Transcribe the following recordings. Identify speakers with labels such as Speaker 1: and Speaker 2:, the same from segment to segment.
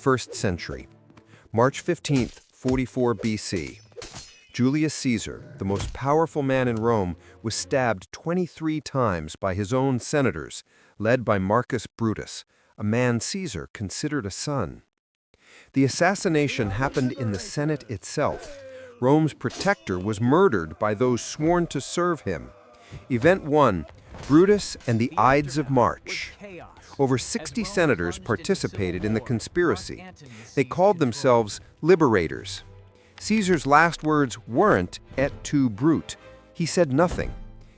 Speaker 1: 1st century. March 15th, 44 BC. Julius Caesar, the most powerful man in Rome, was stabbed 23 times by his own senators, led by Marcus Brutus, a man Caesar considered a son. The assassination happened in the Senate itself. Rome's protector was murdered by those sworn to serve him. Event 1. Brutus and the Ides of March. Over 60 senators participated in the conspiracy. They called themselves liberators. Caesar's last words weren't "et tu, Brute." He said nothing.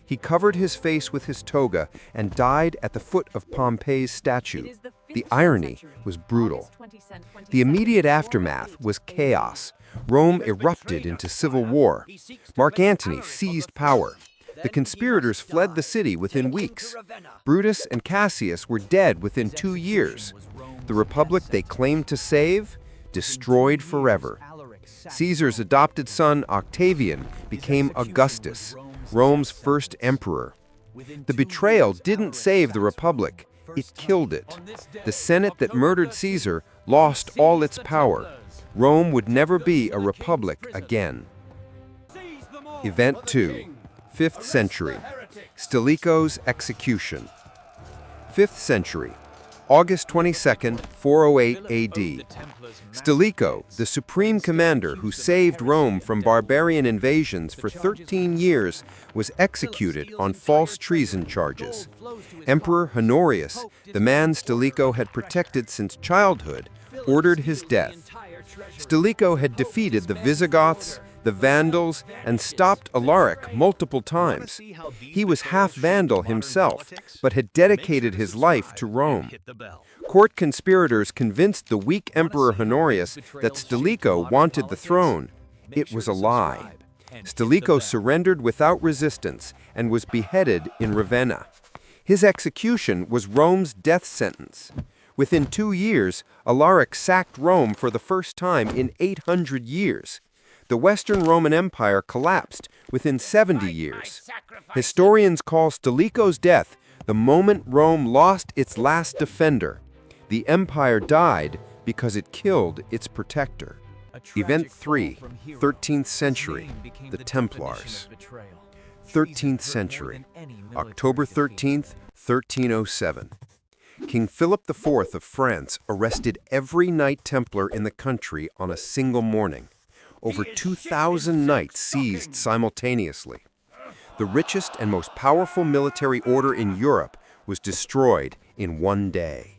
Speaker 1: He covered his face with his toga and died at the foot of Pompey's statue. The irony was brutal. The immediate aftermath was chaos. Rome erupted into civil war. Mark Antony seized power. The conspirators fled the city within weeks. Brutus and Cassius were dead within 2 years. The republic they claimed to save, destroyed forever. Caesar's adopted son, Octavian, became Augustus, Rome's first emperor. The betrayal didn't save the republic, it killed it. The Senate that murdered Caesar lost all its power. Rome would never be a republic again. Event 2. 5th century. Stilicho's execution. 5th century. August 22, 408 AD. Stilicho, the supreme commander who saved Rome from barbarian invasions for 13 years, was executed on false treason charges. Emperor Honorius, the man Stilicho had protected since childhood, ordered his death. Stilicho had defeated the Visigoths, the Vandals, and stopped Alaric multiple times. He was half Vandal himself, but had dedicated his life to Rome. Court conspirators convinced the weak Emperor Honorius that Stilicho wanted the throne. It was a lie. Stilicho surrendered without resistance and was beheaded in Ravenna. His execution was Rome's death sentence. Within 2 years, Alaric sacked Rome for the first time in 800 years. The Western Roman Empire collapsed within 70 years. Historians call Stilicho's death the moment Rome lost its last defender. The empire died because it killed its protector. Event 3, 13th century, the Templars. 13th century, October 13th, 1307. King Philip IV of France arrested every Knight Templar in the country on a single morning. Over 2,000 knights seized simultaneously. The richest and most powerful military order in Europe was destroyed in one day.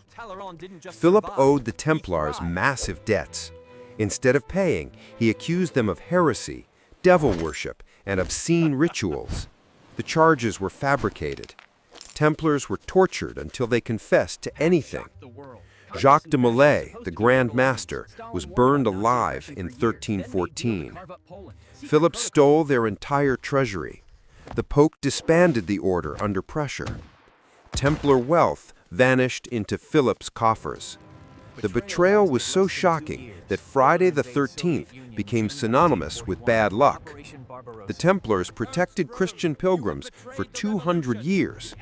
Speaker 1: Philip owed the Templars massive debts. Instead of paying, he accused them of heresy, devil worship, and obscene rituals. The charges were fabricated. Templars were tortured until they confessed to anything. Jacques de Molay, the Grand Master, was burned alive in 1314. Philip stole their entire treasury. The Pope disbanded the order under pressure. Templar wealth vanished into Philip's coffers. The betrayal was so shocking that Friday the 13th became synonymous with bad luck. The Templars protected Christian pilgrims for 200 years.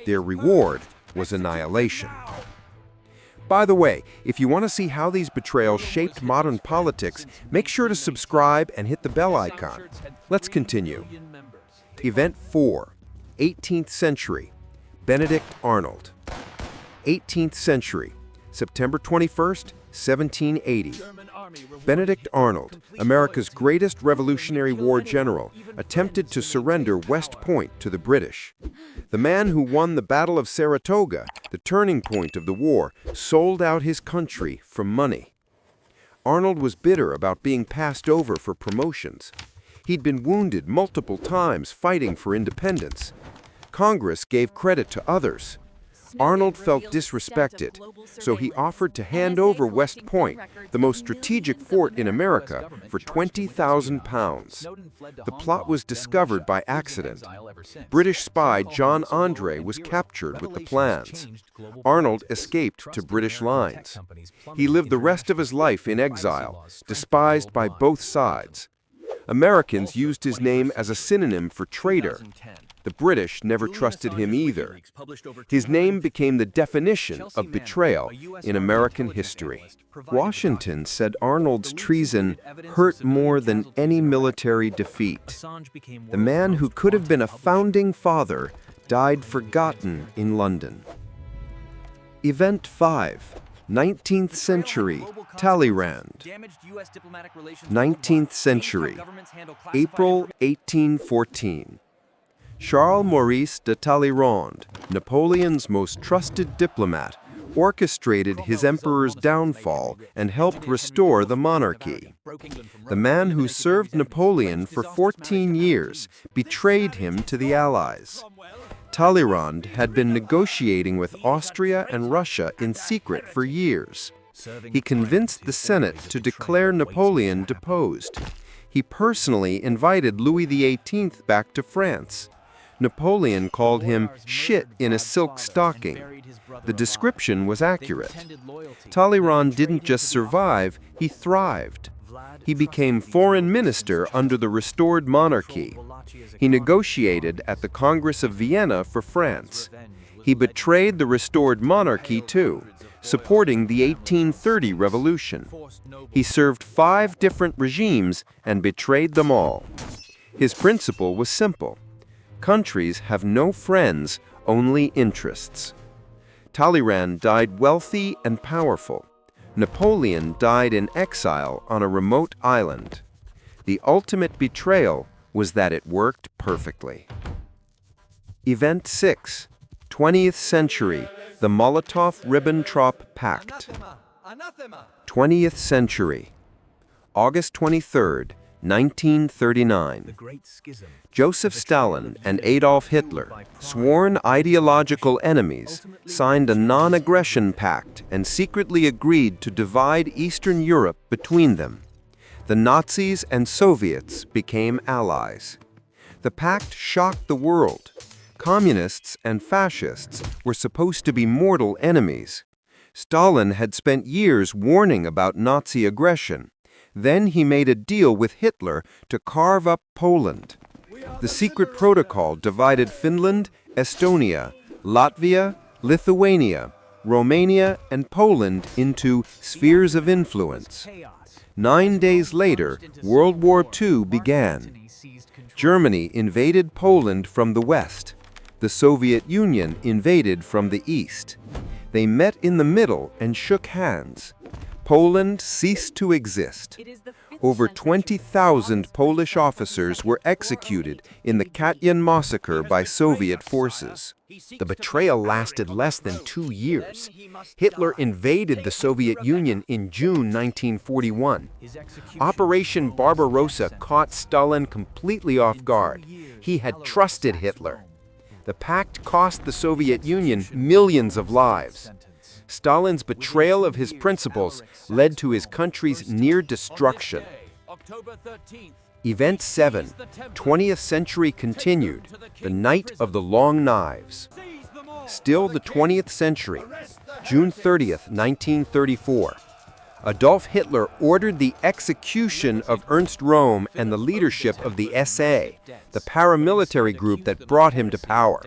Speaker 1: Their reward was annihilation. By the way, if you want to see how these betrayals shaped modern politics, make sure to subscribe and hit the bell icon. Let's continue. Event 4, 18th century, Benedict Arnold. 18th century, September 21st, 1780. Benedict Arnold, America's greatest Revolutionary War general, attempted to surrender West Point to the British. The man who won the Battle of Saratoga, the turning point of the war, sold out his country for money. Arnold was bitter about being passed over for promotions. He'd been wounded multiple times fighting for independence. Congress gave credit to others. Arnold felt disrespected, so he offered to hand over West Point, the most strategic fort in America, for £20,000. The plot was discovered by accident. British spy John Andre was captured with the plans. Arnold escaped to British lines. He lived the rest of his life in exile, despised by both sides. Americans used his name as a synonym for traitor. The British never trusted him either. His name became the definition of betrayal in American history. Washington said Arnold's treason hurt more than any military defeat. The man who could have been a founding father died forgotten in London. Event 5. 19th century, Talleyrand. 19th century, April 1814. Charles Maurice de Talleyrand, Napoleon's most trusted diplomat, orchestrated his emperor's downfall and helped restore the monarchy. The man who served Napoleon for 14 years betrayed him to the Allies. Talleyrand had been negotiating with Austria and Russia in secret for years. He convinced the Senate to declare Napoleon deposed. He personally invited Louis XVIII back to France. Napoleon called him shit in a silk stocking. The description was accurate. Talleyrand didn't just survive, he thrived. He became foreign minister under the restored monarchy. He negotiated at the Congress of Vienna for France. He betrayed the restored monarchy too, supporting the 1830 revolution. He served 5 different regimes and betrayed them all. His principle was simple. Countries have no friends, only interests. Talleyrand died wealthy and powerful. Napoleon died in exile on a remote island. The ultimate betrayal was that it worked perfectly. Event 6. 20th century, the Molotov-Ribbentrop Pact. 20th century, August 23, 1939. Joseph Stalin and Adolf Hitler, sworn ideological enemies, signed a non-aggression pact and secretly agreed to divide Eastern Europe between them. The Nazis and Soviets became allies. The pact shocked the world. Communists and fascists were supposed to be mortal enemies. Stalin had spent years warning about Nazi aggression. Then he made a deal with Hitler to carve up Poland. The secret protocol divided Finland, Estonia, Latvia, Lithuania, Romania, and Poland into spheres of influence. 9 days later, World War II began. Germany invaded Poland from the west. The Soviet Union invaded from the east. They met in the middle and shook hands. Poland ceased to exist. Over 20,000 Polish officers were executed in the Katyn massacre by Soviet forces.
Speaker 2: The betrayal lasted less than 2 years. Hitler invaded the Soviet Union in June 1941. Operation Barbarossa caught Stalin completely off guard. He had trusted Hitler. The pact cost the Soviet Union millions of lives. Stalin's betrayal of his principles led to his country's near destruction. Event 7, 20th century continued, the Night of the Long Knives. Still the 20th century, June 30th, 1934. Adolf Hitler ordered the execution of Ernst Röhm and the leadership of the SA, the paramilitary group that brought him to power.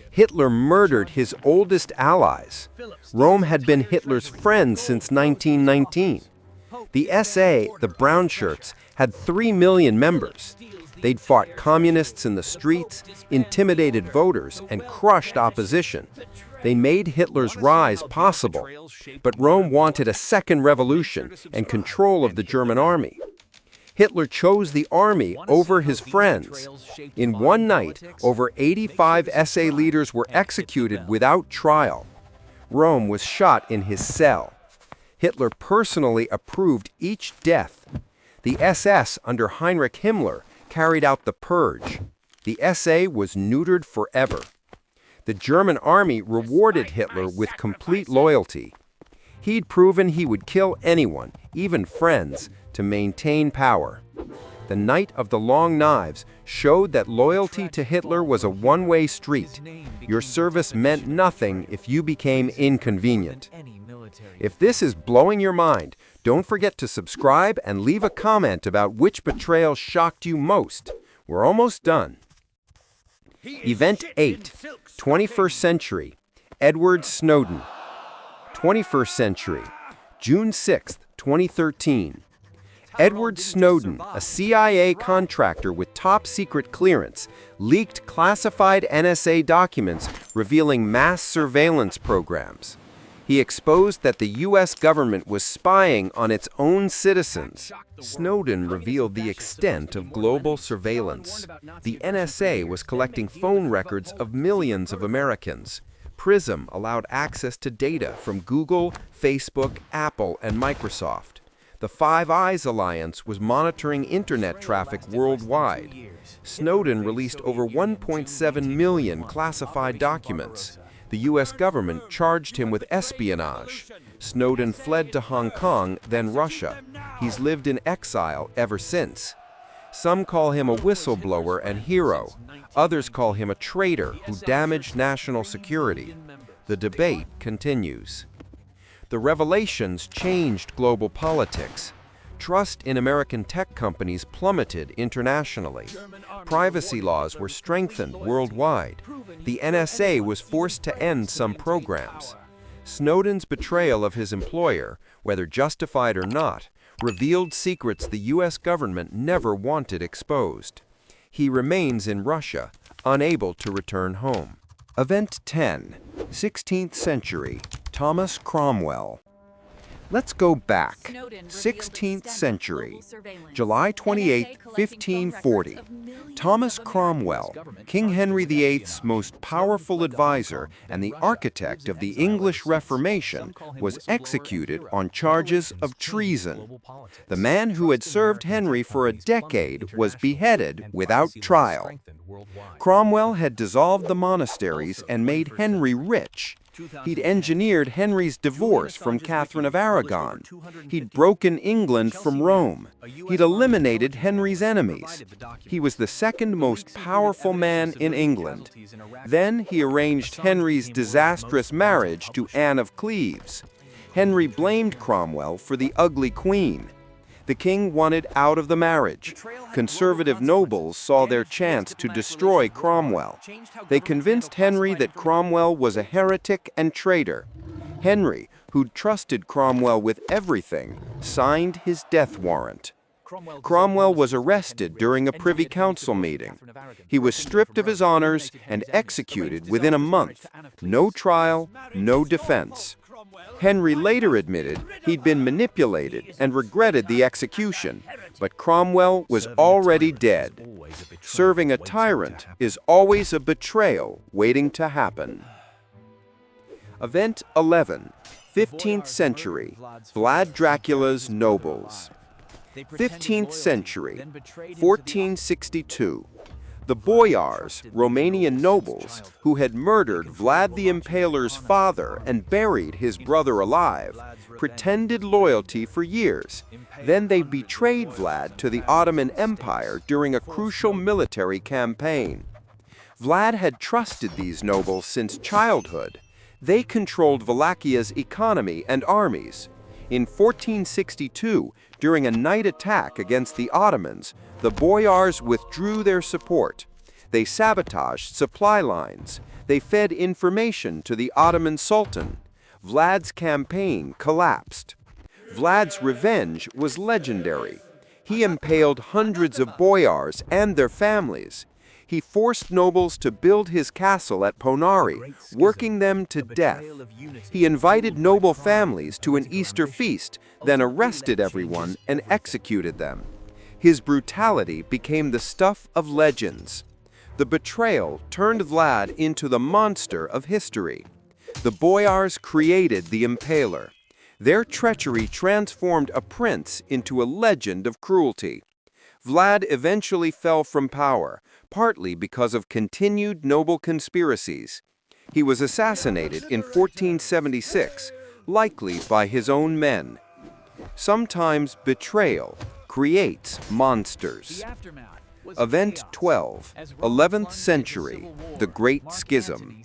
Speaker 2: Hitler murdered his oldest allies. Röhm had been Hitler's friend since 1919. The SA, the Brown Shirts, had 3 million members. They'd fought communists in the streets, intimidated voters, and crushed opposition. They made Hitler's rise possible. But Röhm wanted a second revolution and control of the German army. Hitler chose the army over his friends. In one night, over 85 SA leaders were executed without trial. Röhm was shot in his cell. Hitler personally approved each death. The SS under Heinrich Himmler carried out the purge. The SA was neutered forever. The German army rewarded Hitler with complete loyalty. He'd proven he would kill anyone, even friends, to maintain power. The Night of the Long Knives showed that loyalty to Hitler was a one-way street. Your service meant nothing if you became inconvenient. If this is blowing your mind, don't forget to subscribe and leave a comment about which betrayal shocked you most. We're almost done. Event 8, 21st century, Edward Snowden. 21st century, June 6, 2013. Edward Snowden, a CIA contractor with top-secret clearance, leaked classified NSA documents revealing mass surveillance programs. He exposed that the U.S. government was spying on its own citizens. Snowden revealed the extent of global surveillance. The NSA was collecting phone records of millions of Americans. PRISM allowed access to data from Google, Facebook, Apple, and Microsoft. The Five Eyes Alliance was monitoring internet traffic worldwide. Snowden released over 1.7 million classified documents. The U.S. government charged him with espionage. Snowden fled to Hong Kong, then Russia. He's lived in exile ever since. Some call him a whistleblower and hero. Others call him a traitor who damaged national security. The debate continues. The revelations changed global politics. Trust in American tech companies plummeted internationally. Privacy laws were strengthened worldwide. The NSA was forced to end some programs. Snowden's betrayal of his employer, whether justified or not, revealed secrets the U.S. government never wanted exposed. He remains in Russia, unable to return home. Event 10, 16th century, Thomas Cromwell. Let's go back, 16th century, July 28, 1540. Thomas Cromwell, King Henry VIII's most powerful advisor and the architect of the English Reformation, was executed on charges of treason. The man who had served Henry for a decade was beheaded without trial. Cromwell had dissolved the monasteries and made Henry rich. He'd engineered Henry's divorce from Catherine of Aragon. He'd broken England from Rome. He'd eliminated Henry's enemies. He was the second most powerful man in England. Then he arranged Henry's disastrous marriage to Anne of Cleves. Henry blamed Cromwell for the ugly queen. The king wanted out of the marriage. Conservative nobles saw their chance to destroy Cromwell. They convinced Henry that Cromwell was a heretic and traitor. Henry, who'd trusted Cromwell with everything, signed his death warrant. Cromwell was arrested during a Privy Council meeting. He was stripped of his honors and executed within a month. No trial, no defense. Henry later admitted he'd been manipulated and regretted the execution, but Cromwell was already dead. Serving a tyrant is always a betrayal waiting to happen. Event 11, 15th century, Vlad Dracula's nobles. 15th century, 1462. The boyars, Romanian nobles, who had murdered Vlad the Impaler's father and buried his brother alive, pretended loyalty for years. Then they betrayed Vlad to the Ottoman Empire during a crucial military campaign. Vlad had trusted these nobles since childhood. They controlled Walachia's economy and armies. In 1462, during a night attack against the Ottomans, the boyars withdrew their support. They sabotaged supply lines. They fed information to the Ottoman Sultan. Vlad's campaign collapsed. Vlad's revenge was legendary. He impaled hundreds of boyars and their families. He forced nobles to build his castle at Ponari, working them to death. He invited noble families to an Easter feast, then arrested everyone and executed them. His brutality became the stuff of legends. The betrayal turned Vlad into the monster of history. The boyars created the Impaler. Their treachery transformed a prince into a legend of cruelty. Vlad eventually fell from power, partly because of continued noble conspiracies. He was assassinated in 1476, likely by his own men. Sometimes betrayal creates monsters. Event 12, 11th century, the Great Schism.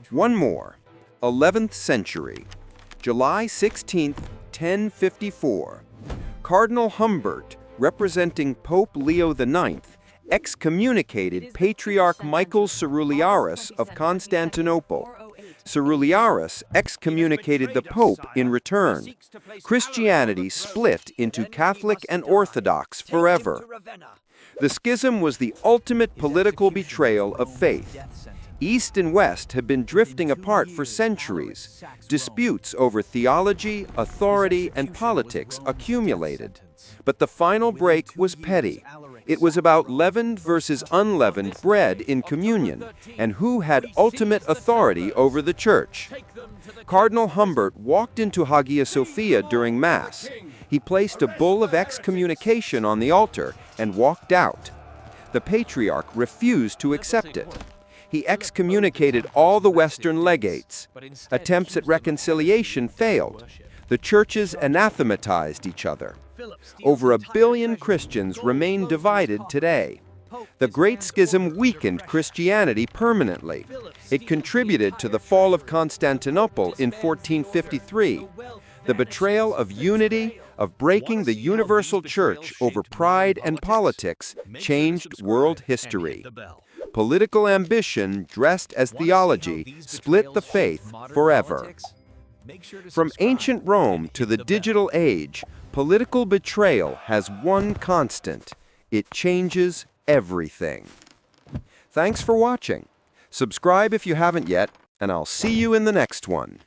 Speaker 2: One more, 11th century, July 16, 1054. Cardinal Humbert, representing Pope Leo IX, excommunicated Patriarch Michael Cerulliarus of Constantinople. Cerulliarus excommunicated the Pope in return. Christianity split into Catholic and Orthodox forever. The schism was the ultimate political betrayal of faith. East and West had been drifting apart for centuries. Disputes over theology, authority, and politics accumulated. But the final break was petty. It was about leavened versus unleavened bread in communion, and who had ultimate authority over the church. Cardinal Humbert walked into Hagia Sophia during Mass. He placed a bull of excommunication on the altar and walked out. The Patriarch refused to accept it. He excommunicated all the Western legates. Attempts at reconciliation failed. The churches anathematized each other. Over 1 billion Christians remain divided today. The Great Schism weakened Christianity permanently. It contributed to the fall of Constantinople in 1453. The betrayal of unity, of breaking the universal church over pride and politics, changed world history. Political ambition, dressed as theology, split the faith forever. From ancient Rome to the digital age, political betrayal has one constant: it changes everything. Thanks for watching. Subscribe if you haven't yet, and I'll see you in the next one.